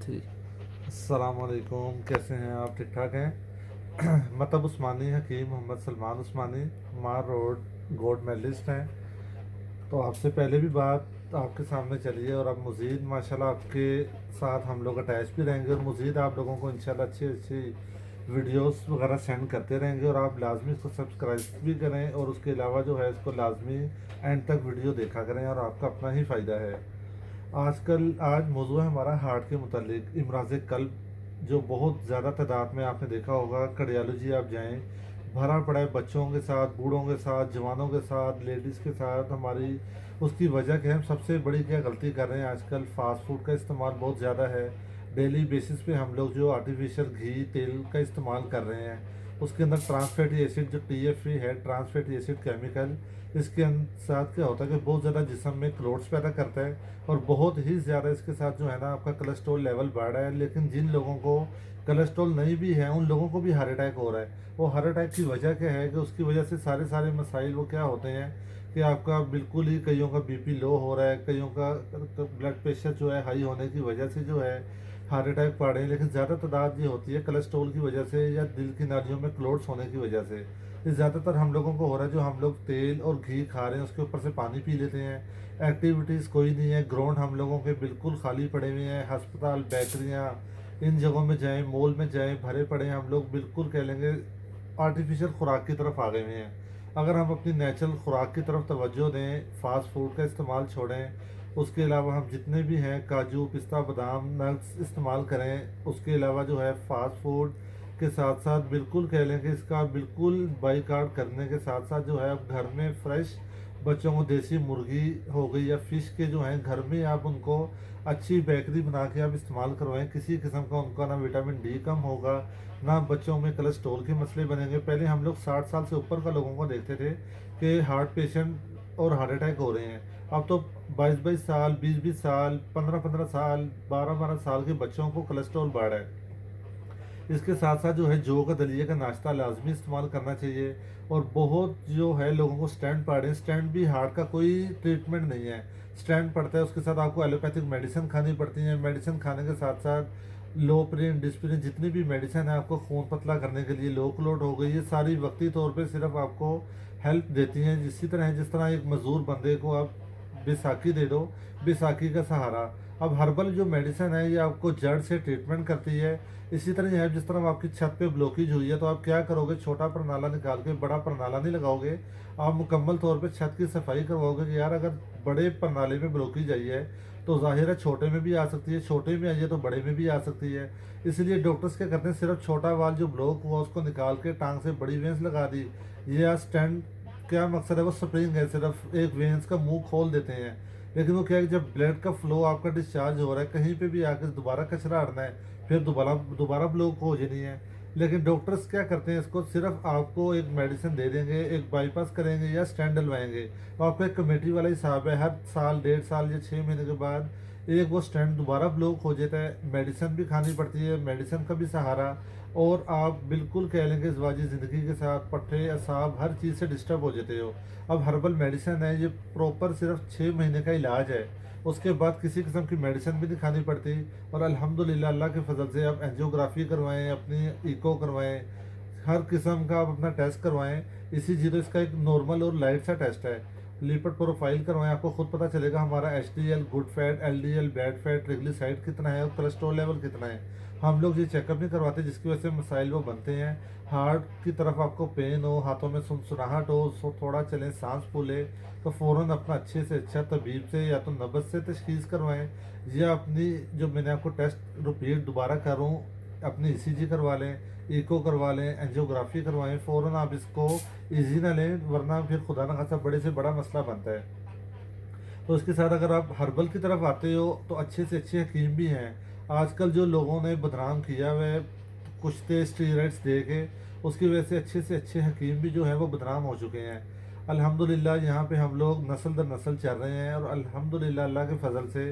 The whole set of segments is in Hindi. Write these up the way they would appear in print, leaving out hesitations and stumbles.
जी। अस्सलामुअलैकुम, कैसे हैं आप? ठीक ठाक हैं? मतलब उस्मानी हकीम मोहम्मद सलमान उस्मानी मार रोड गोल्ड मेडलिस्ट हैं। तो आपसे पहले भी बात आपके सामने चली है और अब मज़ीद माशाल्लाह आपके साथ हम लोग अटैच भी रहेंगे और मज़ीद आप लोगों को इंशाल्लाह अच्छी अच्छी वीडियोस वगैरह सेंड करते रहेंगे और आप लाजमी इसको सब्सक्राइब भी करें और उसके अलावा जो है इसको लाजमी एंड तक वीडियो देखा करें और आपका अपना ही फ़ायदा है। आज मौजू है हमारा हार्ट के मुतालिक इमराज कल्ब, जो बहुत ज़्यादा तादाद में आपने देखा होगा। कार्डियोलॉजी आप जाएं, भरा पड़ा है बच्चों के साथ, बूढ़ों के साथ, जवानों के साथ, लेडीज़ के साथ। हमारी उसकी वजह क्या है? हम सबसे बड़ी क्या गलती कर रहे हैं आजकल? फास्ट फूड का इस्तेमाल बहुत ज़्यादा है। डेली बेसिस पे हम लोग जो आर्टिफिशियल घी तेल का इस्तेमाल कर रहे हैं, उसके अंदर ट्रांस फैटी एसिड जो TFE है, ट्रांस फैटी एसिड केमिकल, इसके साथ क्या होता है कि बहुत ज़्यादा जिस्म में क्लोट्स पैदा करता है और बहुत ही ज़्यादा इसके साथ जो है ना आपका कोलेस्ट्रॉल लेवल बढ़ रहा है। लेकिन जिन लोगों को कोलेस्ट्रॉल नहीं भी है उन लोगों को भी हार्ट अटैक हो रहा है। वो हार्ट अटैक की वजह क्या है कि उसकी वजह से सारे सारे मसाइल वो क्या होते हैं कि आपका बिल्कुल ही कईयों का BP लो हो रहा है, कईयों का ब्लड प्रेशर जो है हाई होने की वजह से जो है हार्ट अटैक पड़ रहे हैं। लेकिन ज़्यादा तादाद ये होती है कोलेस्ट्रॉल की वजह से या दिल की नालियों में क्लोट्स होने की वजह से। ये ज़्यादातर हम लोगों को हो रहा है। जो हम लोग तेल और घी खा रहे हैं उसके ऊपर से पानी पी लेते हैं। एक्टिविटीज़ कोई नहीं है, ग्राउंड हम लोगों के बिल्कुल खाली पड़े हुए हैं। अस्पताल, बेकरियाँ, इन जगहों में जाएं, मॉल में जाएं, भरे पड़े हैं। हम लोग बिल्कुल कह लेंगे आर्टिफिशियल खुराक की तरफ आ गए हुए हैं। अगर हम अपनी नेचुरल खुराक की तरफ तवज्जो दें, फास्ट फूड का इस्तेमाल छोड़ें, उसके अलावा हम जितने भी हैं काजू, पिस्ता, बादाम, नट्स इस्तेमाल करें। उसके अलावा जो है फास्ट फूड के साथ साथ बिल्कुल कह लें कि इसका बिल्कुल बाइकाट करने के साथ साथ जो है आप घर में फ्रेश बच्चों को देसी मुर्गी हो गई या फिश के जो हैं घर में आप उनको अच्छी बेकरी बना के आप इस्तेमाल करवाएं। किसी किस्म का उनका ना विटामिन D कम होगा, ना बच्चों में कोलेस्ट्रॉल के मसले बनेंगे। पहले हम लोग 60 साल से ऊपर का लोगों को देखते थे कि हार्ट पेशेंट और हार्ट अटैक हो रहे हैं। अब तो 22-22 साल, 20-20 साल, 15-15 साल, 12-12 साल के बच्चों को कोलेस्ट्रॉल बढ़ रहा है। इसके साथ साथ जो है जौ का दलिए का नाश्ता लाजमी इस्तेमाल करना चाहिए। और बहुत जो है लोगों को स्टैंड पड़ रहे हैं, स्टैंड भी हार्ट का कोई ट्रीटमेंट नहीं है। स्टैंड पड़ता है उसके साथ आपको एलोपैथिक मेडिसिन खानी पड़ती है। मेडिसिन खाने के साथ साथ लोप्रिन, डिस्प्रिन, जितनी भी मेडिसिन है आपको खून पतला करने के लिए, लो क्लोट हो गई, ये सारी वक्ती तौर पे सिर्फ आपको हेल्प देती हैं। जिस तरह एक मजदूर बंदे को आप बैसाखी दे दो, बैसाखी का सहारा। अब हर्बल जो मेडिसिन है ये आपको जड़ से ट्रीटमेंट करती है। इसी तरह है, जिस तरह आपकी छत पे ब्लॉकेज हुई है तो आप क्या करोगे? छोटा परनाला निकाल के बड़ा परनाला नहीं लगाओगे, आप मुकम्मल तौर पे छत की सफाई करवाओगे कि यार अगर बड़े परनाले में ब्लॉकेज आई है तो जाहिर है छोटे में भी आ सकती है, छोटे में आई है तो बड़े में भी आ सकती है। इसलिए डॉक्टर्स क्या करते हैं, सिर्फ छोटा वाल जो ब्लॉक हुआ उसको निकाल के टांग से बड़ी वेंस लगा दी। ये स्टेंट क्या मकसद है? वो स्प्रिंग है, सिर्फ एक वेंस का मुंह खोल देते हैं। लेकिन वो क्या है कि जब ब्लड का फ्लो आपका डिस्चार्ज हो रहा है, कहीं पे भी आके दोबारा कचरा हटना है, फिर दोबारा दोबारा ब्लॉक हो जानी है। लेकिन डॉक्टर्स क्या करते हैं, इसको सिर्फ आपको एक मेडिसिन दे देंगे, एक बाईपास करेंगे या स्टेंट डलवाएंगे। तो आपका एक कमेटी वाला हिसाब है, हर साल, 1.5 साल या 6 महीने के बाद एक वो स्टेंट दोबारा ब्लॉक हो जाता है। मेडिसिन भी खानी पड़ती है, मेडिसिन का भी सहारा। और आप बिल्कुल कह लेंगे इजवाजी ज़िंदगी के साथ पट्टे असाब हर चीज़ से डिस्टर्ब हो जाते हो। अब हर्बल मेडिसिन है, ये प्रॉपर सिर्फ 6 महीने का इलाज है। उसके बाद किसी किस्म की मेडिसिन भी नहीं खानी पड़ती। और अल्हम्दुलिल्लाह अल्लाह के फजल से आप एंजियोग्राफी करवाएं, अपनी इको करवाएं, हर किस्म का आप अपना टेस्ट करवाएं। इसी जीरो इसका एक नॉर्मल और लाइट सा टेस्ट है। लिपिड प्रोफाइल करवाएं, आपको खुद पता चलेगा हमारा HDL good fat, LDL bad fat, triglyceride कितना है और कोलेस्ट्रॉल लेवल कितना है। हम लोग ये चेकअप नहीं करवाते, जिसकी वजह से मसाइल वो बनते हैं। हार्ट की तरफ आपको पेन हो, हाथों में सुनसुनाहट हो, थोड़ा चलें, सांस फूले, तो फ़ौरन अपना अच्छे से अच्छा तबीब से या तो नब्ज से तशखीस करवाएं, या अपनी जो मैंने आपको टेस्ट रिपीट दोबारा करूँ, अपनी ECG करवा लें, इको करवा लें, एंजियोग्राफी करवाएं। फ़ौरन आप इसको ईजी ना लें, वरना फिर खुदा न खासा बड़े से बड़ा मसला बनता है। तो इसके साथ अगर आप हर्बल की तरफ आते हो तो अच्छे से अच्छे हकीम भी हैं। आजकल जो लोगों ने बदनाम किया हुआ है कुछ तेज स्टीरॉइड्स दे के, उसकी वजह से अच्छे हकीम भी जो है वो बदनाम हो चुके हैं। अल्हम्दुलिल्लाह यहाँ पे हम लोग नस्ल दर नस्ल चल रहे हैं और अल्हम्दुलिल्लाह अल्लाह के फजल से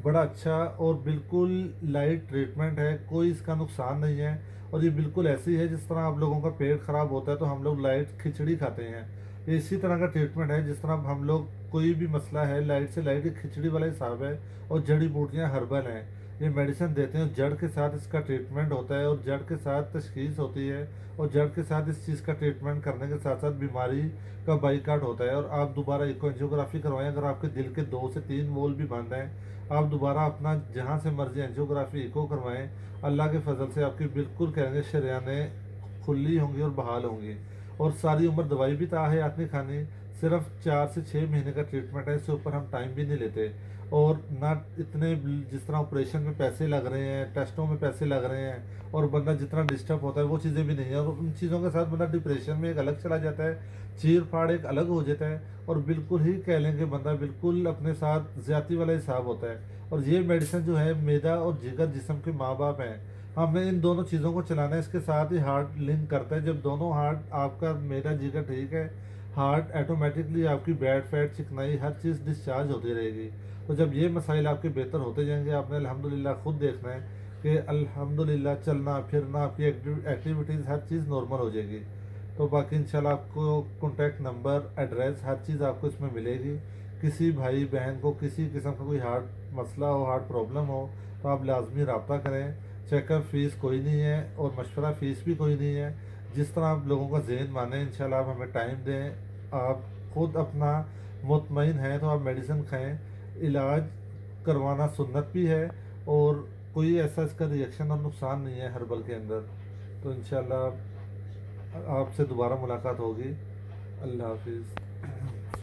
बड़ा अच्छा और बिल्कुल लाइट ट्रीटमेंट है, कोई इसका नुकसान नहीं है। और ये बिल्कुल ऐसी है जिस तरह आप लोगों का पेट ख़राब होता है तो हम लोग लाइट खिचड़ी खाते हैं, ये इसी तरह का ट्रीटमेंट है। जिस तरह हम लोग कोई भी मसला है, लाइट से लाइट खिचड़ी वाला हिसाब है। और जड़ी बूटियाँ हर्बल हैं, ये मेडिसिन देते हैं, जड़ के साथ इसका ट्रीटमेंट होता है और जड़ के साथ तशखीस होती है, और जड़ के साथ इस चीज़ का ट्रीटमेंट करने के साथ साथ बीमारी का बाइकाट होता है। और आप दोबारा इको एंजियोग्राफी करवाएं, अगर आपके दिल के 2 से 3 वोल भी बंद हैं, आप दोबारा अपना जहाँ से मर्जी एंजियोग्राफी इको करवाएं, अल्लाह के फजल से आपकी बिल्कुल कहेंगे शरेयानें खुली होंगी और बहाल होंगी। और सारी उम्र दवाई भी ताहयात नहीं खानी, सिर्फ 4 से 6 महीने का ट्रीटमेंट है, इससे ऊपर हम टाइम भी नहीं लेते। और ना इतने जिस तरह ऑपरेशन में पैसे लग रहे हैं, टेस्टों में पैसे लग रहे हैं, और बंदा जितना डिस्टर्ब होता है वो चीज़ें भी नहीं है, और उन चीज़ों के साथ बंदा डिप्रेशन में एक अलग चला जाता है, चीर फाड़ एक अलग हो जाता है, और बिल्कुल ही कह लेंगे बंदा बिल्कुल अपने साथ ज्यादती वाला हिसाब होता है। और ये मेडिसिन जो है, मैदा और जिगर जिस्म के माँ बाप हैं, हमें इन दोनों चीज़ों को चलाना है, इसके साथ ही हार्ट लिंक करता है। जब दोनों हार्ट आपका मैदा जिगर ठीक है, हार्ट ऑटोमेटिकली आपकी बैड फैट चिकनाई हर चीज़ डिस्चार्ज होती रहेगी। तो जब ये मसाइल आपके बेहतर होते जाएंगे, आपने अल्हम्दुलिल्लाह खुद देखना है कि अल्हम्दुलिल्लाह चलना फिरना आपकी एक्टिविटीज़ हर चीज़ नॉर्मल हो जाएगी। तो बाकी इंशाल्लाह आपको कॉन्टैक्ट नंबर, एड्रेस, हर चीज़ आपको इसमें मिलेगी। किसी भाई बहन को किसी किस्म का कोई हार्ट मसला हो, हार्ट प्रॉब्लम हो, तो आप लाजमी रब्ता करें। चेकअप फ़ीस कोई नहीं है और मशवरा फ़ीस भी कोई नहीं है। जिस तरह आप लोगों का ज़हन माने, इंशाल्लाह आप हमें टाइम दें, आप खुद अपना मुतमईन हैं तो आप मेडिसिन खाएं। इलाज करवाना सुन्नत भी है, और कोई ऐसा इसका रिएक्शन और नुकसान नहीं है हर्बल के अंदर। तो इंशाल्लाह आपसे दोबारा मुलाकात होगी। अल्लाह हाफिज़।